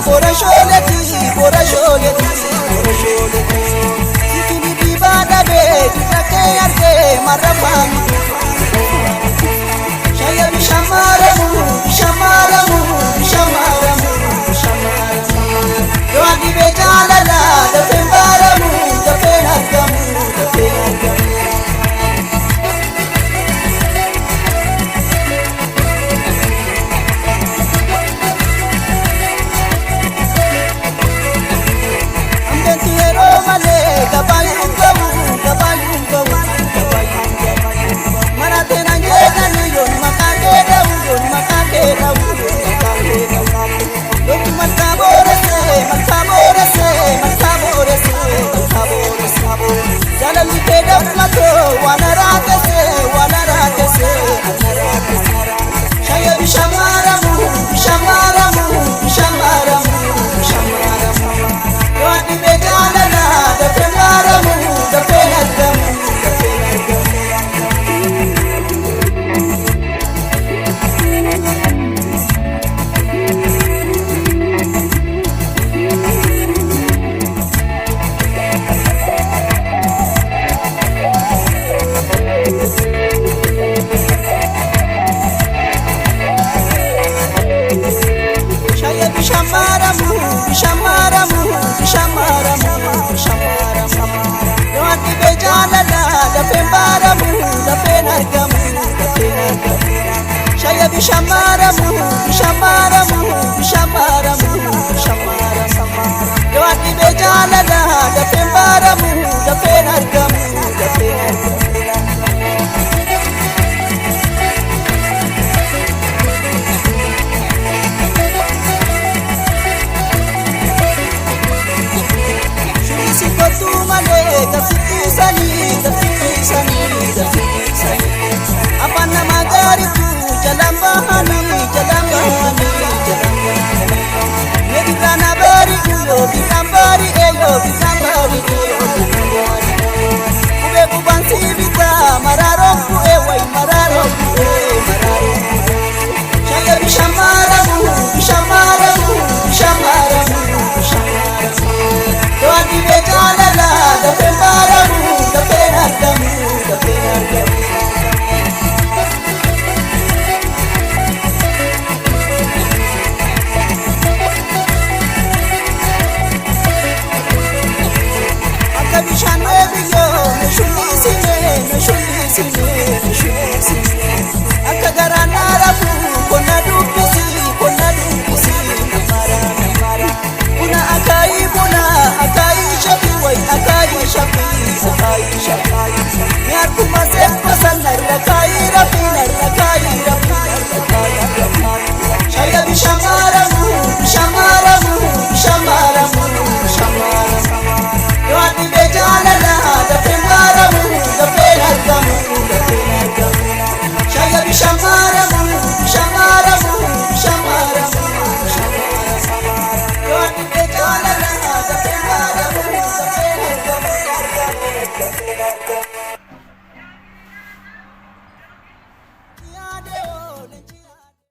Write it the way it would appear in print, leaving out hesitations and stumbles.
bora sholeti Sikini dibada be ditake arge marabani Shaya bishamaramu bishamaramu bishamaramu Yoadi be jalala da pembaramu da penagamu da penagamu Bishamaramu, bishamaramu, bishamaramu, bishamaramu. Yoati bejala da pembaramu, da penargamu, da penargamu. Shurisi kotu male, da fitisani, da fitisani, da fitisani. Apana magari tu. Jalambani, jalambani, jalambani. Medikana bari uyo, bikambari eyo, bikambari eyo, bikambari. Ube kubansi bita, mararoku ewai, mararoku ewai, mararoku. Shaya bishamaramu, bishamaramu, bishamaramu, bishamaramu. Doati bejalala, da pembaramu, da penagamu, da penagamu. Bishan ebiyo, me shuli sine,